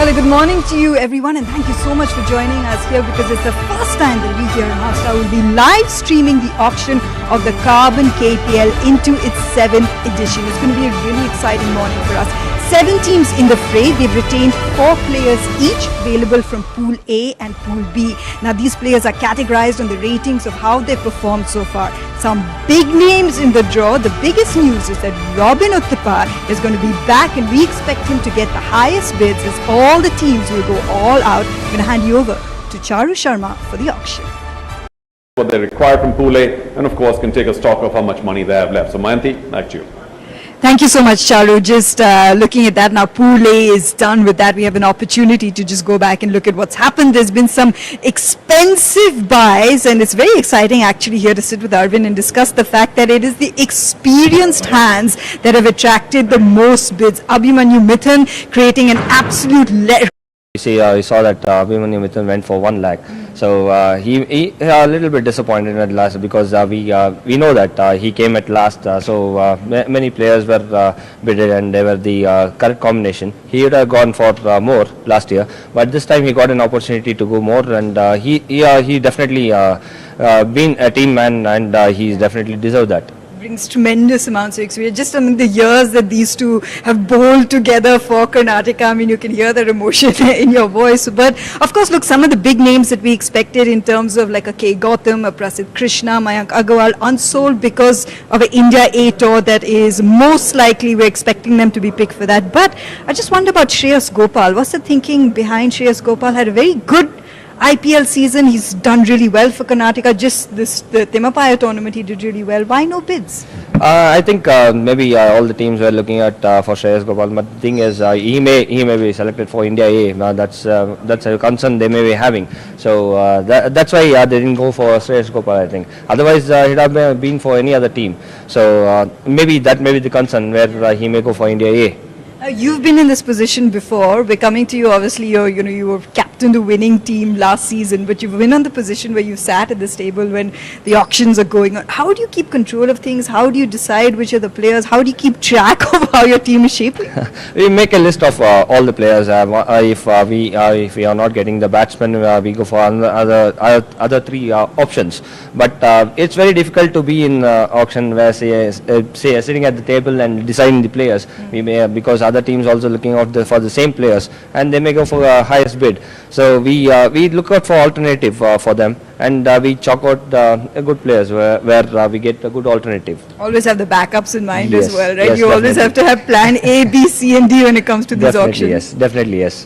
Well, good morning to you everyone, and thank you so much for joining us here, because it's the first time that we here in Hotstar will be live streaming the auction of the Carbon KPL into its 7th edition. It's going to be a really exciting morning for us. 7 teams in the fray. They've retained 4 players each, available from Pool A and Pool B. Now these players are categorized on the ratings of how they've performed so far. Some big names in the draw. The biggest news is that Robin Uthappa is going to be back, and we expect him to get the highest bids, as all the teams will go all out. I'm going to hand you over to Charu Sharma for the auction. What they require from Pool A, and of course can take a stock of how much money they have left. So Mayanti, back to you. Thank you so much, Charu. Just looking at that now, Pool A is done with that. We have an opportunity to just go back and look at what's happened. There's been some expensive buys, and it's very exciting actually here to sit with Arvind and discuss the fact that it is the experienced hands that have attracted the most bids. Abhimanyu Mithun creating an absolute We saw that Abhimanyu Mithun went for 1 lakh. So he a little bit disappointed at last, because we know that he came at last. Many players were bidded, and they were the correct combination. He would have gone for more last year, but this time he got an opportunity to go more, and he definitely been a team man, and he's definitely deserved that. Brings tremendous amounts of experience. Just the years that these two have bowled together for Karnataka, I mean, you can hear that emotion in your voice. But of course, look, some of the big names that we expected in terms of like a K. Gautam, a Prasidh Krishna, Mayank Agarwal, unsold because of an India A tour that is most likely we're expecting them to be picked for that. But I just wonder about Shreyas Gopal. What's the thinking behind Shreyas Gopal? Had a very good IPL season. He's done really well for Karnataka. Just the Timapaya tournament, he did really well. Why no bids? I think maybe all the teams were looking at for Shreyas Gopal, but the thing is he may be selected for India A. That's a concern they may be having. So that's why they didn't go for Shreyas Gopal, I think. Otherwise he'd have been for any other team. So maybe that may be the concern, where he may go for India A. You've been in this position before. We're coming to you. Obviously, you were captain the winning team last season, but you've been on the position where you sat at this table when the auctions are going on. How do you keep control of things? How do you decide which are the players? How do you keep track of how your team is shaping? We make a list of all the players. If we are not getting the batsman, we go for other 3 options. But it's very difficult to be in auction where say sitting at the table and deciding the players. We may, because other teams also looking out for the same players, and they may go for the highest bid. So we look out for alternative for them, and we chalk out good players where we get a good alternative. Always have the backups in mind Yes, as well, right? yes, You always have to have plan A, B, C and D when it comes to these auctions. Definitely yes.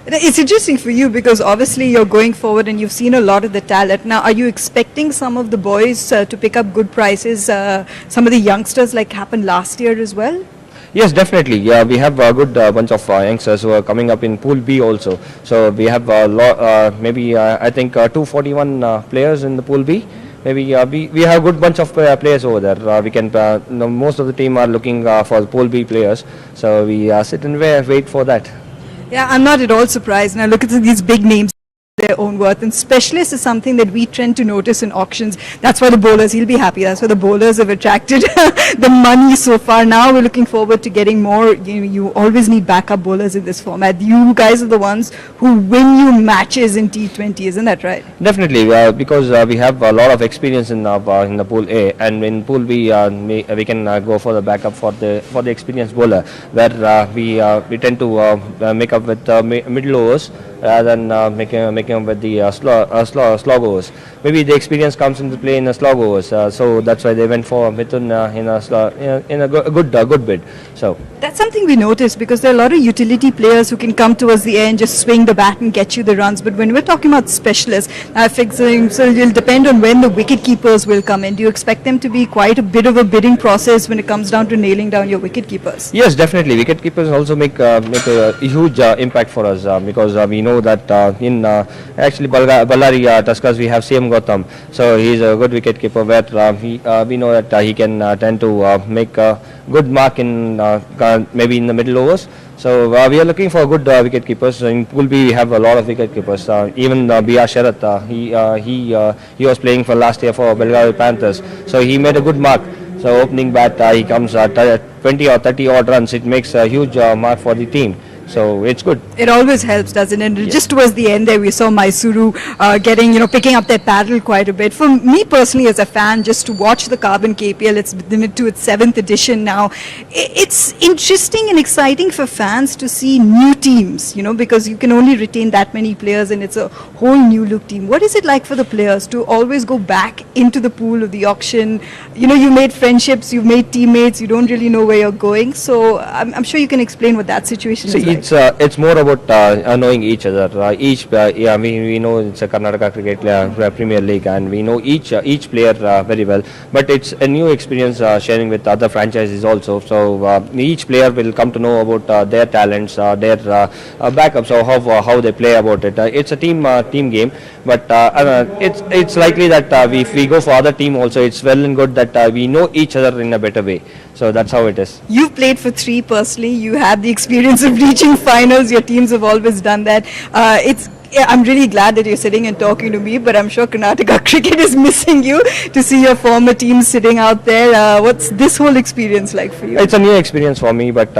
It's interesting for you because obviously you're going forward and you've seen a lot of the talent. Now, are you expecting some of the boys to pick up good prices, some of the youngsters like happened last year as well? Yes, definitely. Yeah, we have a good bunch of youngsters who are coming up in Pool B also. So we have maybe I think 241 players in the Pool B. Maybe we have a good bunch of players over there. We can most of the team are looking for Pool B players. So we sit and wait for that. Yeah, I'm not at all surprised. Now look at these big names. Their own worth, and specialist is something that we tend to notice in auctions. That's why the bowlers, he'll be happy, that's why the bowlers have attracted the money so far. Now we're looking forward to getting more. You always need backup bowlers in this format. You guys are the ones who win you matches in T20, isn't that right? Definitely, because we have a lot of experience in the Pool A, and in Pool B we can go for the backup for the experienced bowler, where we tend to make up with middle overs rather than making up with the slog overs. Maybe the experience comes into play in the slog overs, so that's why they went for Mithun in a good bid. So that's something we noticed, because there are a lot of utility players who can come towards the end, just swing the bat and get you the runs. But when we're talking about specialists, so it'll depend on when the wicket keepers will come in. Do you expect them to be quite a bit of a bidding process when it comes down to nailing down your wicket keepers? Yes, definitely. Wicket keepers also make a huge impact for us, because we know that in actually Ballari Tuskers we have CM Gautam, so he's a good wicket keeper, where we know that he can tend to make a good mark in maybe in the middle overs. So we are looking for good wicket keepers. In Pool B we have a lot of wicket keepers. Even B.R. Sharath, he was playing for last year for Belgavi Panthers. So he made a good mark. So opening bat, he comes 20 or 30 odd runs. It makes a huge mark for the team. So it's good. It always helps, doesn't it? Just towards the end there, we saw Mysuru picking up their paddle quite a bit. For me personally, as a fan, just to watch the Carbon KPL, it's been to its 7th edition now. It's interesting and exciting for fans to see new teams, because you can only retain that many players, and it's a whole new look team. What is it like for the players to always go back into the pool of the auction? You made friendships, you've made teammates, you don't really know where you're going. So I'm sure you can explain what that situation is like. It's more about knowing each other. We know it's a Karnataka Cricket Premier League, and we know each player very well. But it's a new experience sharing with other franchises also. So each player will come to know about their talents, their backups, or how they play about it. It's a team game, but it's likely that if we go for other team also, it's well and good that we know each other in a better way. So that's how it is. You've played for 3 personally. You have the experience of reaching finals. Your teams have always done that. I'm really glad that you're sitting and talking to me, but I'm sure Karnataka Cricket is missing you to see your former team sitting out there. What's this whole experience like for you? It's a new experience for me, but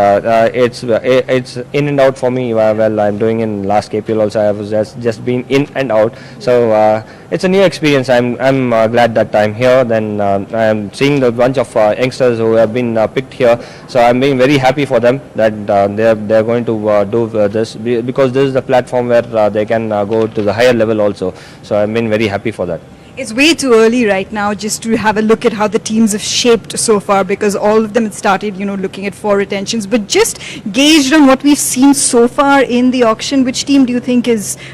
it's in and out for me. Well, I'm doing in last KPL also. I was just been in and out. So it's a new experience. I'm glad that I'm here. Then I'm seeing the bunch of youngsters who have been picked here. So I'm being very happy for them that they're going to do this, because this is the platform where they can go to the higher level also. So I've been very happy for that. It's way too early right now just to have a look at how the teams have shaped so far, because all of them had started, looking at 4 retentions. But just gauged on what we've seen so far in the auction, which team do you think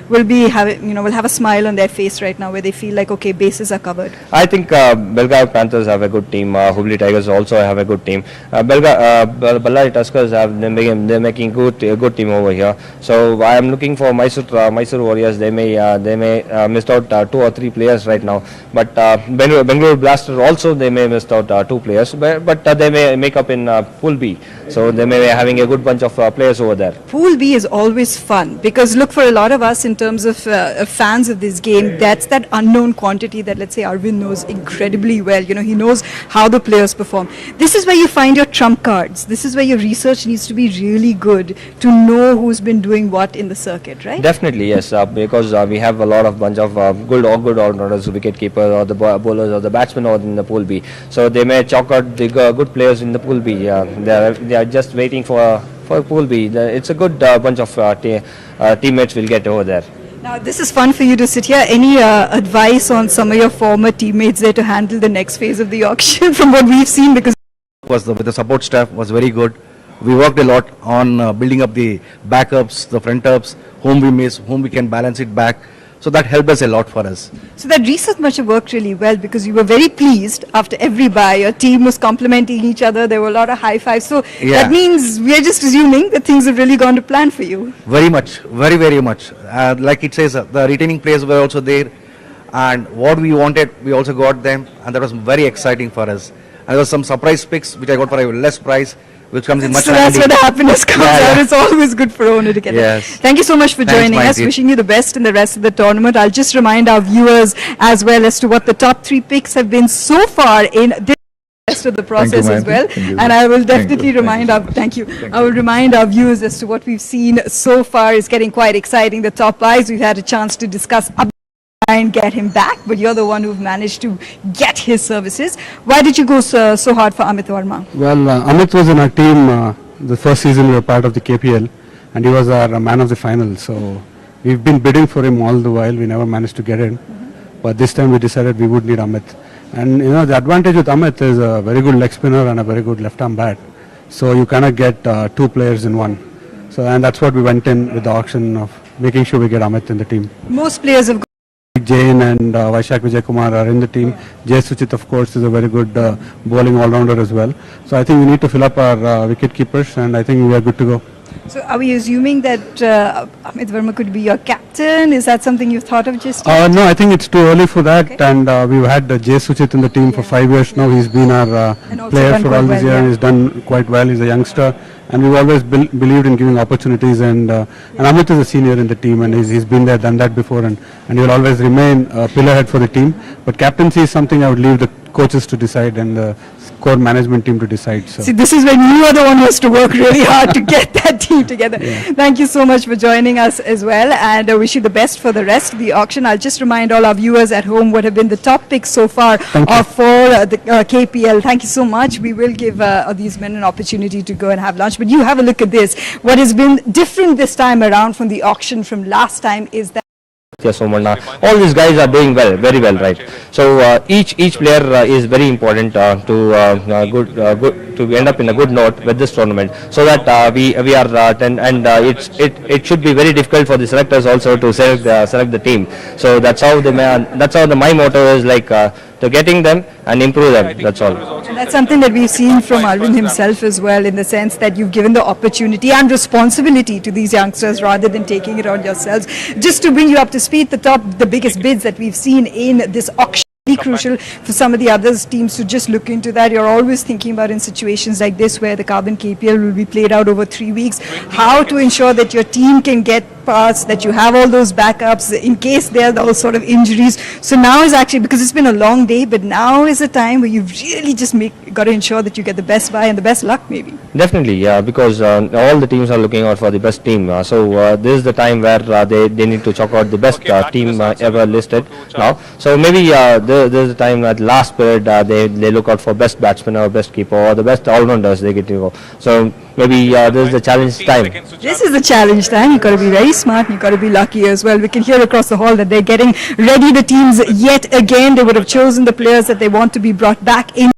will have a smile on their face right now, where they feel like, okay, bases are covered? I think Belgaum Panthers have a good team. Hubli Tigers also have a good team. Ballari Tuskers they're making a good team over here. So I am looking for Mysore Warriors. They may missed out 2 or 3 players right now. But Bengaluru Blaster also, they may missed out 2 players, but they may make up in Pool B. So they may be having a good bunch of players over there. Pool B is always fun, because look, for a lot of us in terms of fans of this game, that's that unknown quantity that, let's say, Arvind knows incredibly well. He knows how the players perform. This is where you find your trump cards. This is where your research needs to be really good to know who's been doing what in the circuit, right? Definitely, yes, because we have a lot of bunch of good all-rounders, wicket keeper or the bowlers or the batsmen or in the Pool B. So they may chalk out the good players in the Pool B. They are just waiting for Pool B. It's a good bunch of teammates will get over there. Now, this is fun for you to sit here. Any advice on some of your former teammates there to handle the next phase of the auction from what we've seen? Because with the support staff was very good. We worked a lot on building up the backups, the front ups, whom we miss, whom we can balance it back. So that helped us a lot for us. So that research must have worked really well, because you were very pleased after every buy. Your team was complimenting each other. There were a lot of high fives. So that means we are just assuming that things have really gone to plan for you. Very much, very, very much. Like it says, the retaining players were also there. And what we wanted, we also got them. And that was very exciting for us. And there was some surprise picks, which I got for a less price, which comes in much So that's where the happiness comes out. It's always good for owner to get Yes. that. Thank you so much for joining us. Wishing you the best in the rest of the tournament. I'll just remind our viewers as well as to what the top 3 picks have been so far in this rest of the process as well. And I will definitely remind our I will remind our viewers as to what we've seen so far is getting quite exciting. The top buys, we've had a chance to discuss and get him back, but you're the one who've managed to get his services. Why did you go so hard for Amit Verma? Well, Amit was in our team the first season we were part of the KPL, and he was our man of the final. So we've been bidding for him all the while. We never managed to get in, but this time we decided we would need Amit. And the advantage with Amit is a very good leg spinner and a very good left arm bat. So you cannot get 2 players in one. So and that's what we went in with the auction of making sure we get Amit in the team. Most players have Jain and Vaishak Vijay Kumar are in the team. Jay Suchit, of course, is a very good bowling all-rounder as well. So I think we need to fill up our wicket keepers, and I think we are good to go. So are we assuming that Amit Verma could be your captain? Is that something you've thought of just yet? No, I think it's too early for that. And we've had Jay Suchit in the team for 5 years now. He's been our player for all these years. He's done quite well. He's a youngster. And we've always believed in giving opportunities. And Amit is a senior in the team, and he's been there, done that before. And he will always remain a pillar head for the team. But captaincy is something I would leave the coaches to decide and the core management team to decide. So. See, this is when you are the one who has to work really hard to get that team together. Thank you so much for joining us as well, and wish you the best for the rest of the auction. I'll just remind all our viewers at home what have been the top picks so far for the KPL. Thank you so much. We will give these men an opportunity to go and have lunch, but you have a look at this. What has been different this time around from the auction from last time is that Yes, Somarna. All these guys are doing well, very well, right? So each player is very important to end up in a good note with this tournament, so that we are 10, and it should be very difficult for the selectors also to select the team. So that's how my motto is, like to getting them and improve them. That's all. And that's something that we've seen from Arvind himself as well, in the sense that you've given the opportunity and responsibility to these youngsters rather than taking it on yourselves. Just to bring you up to speed, the biggest bids that we've seen in this auction, be crucial for some of the other teams to just look into that. You're always thinking about, in situations like this where the Carbon KPL will be played out over 3 weeks, how to ensure that your team can get past, that you have all those backups in case there are those sort of injuries. So now is actually, because it's been a long day, but now is a time where you've really just got to ensure that you get the best buy and the best luck maybe. Definitely, yeah, because all the teams are looking out for the best team. So this is the time where they need to chalk out the best team ever listed now. So maybe there's a time at last period they look out for best batsman or best keeper or the best all-rounders they get to go. So maybe this is the challenge time. This is the challenge time. You've got to be very smart and you've got to be lucky as well. We can hear across the hall that they're getting ready the teams yet again. They would have chosen the players that they want to be brought back in.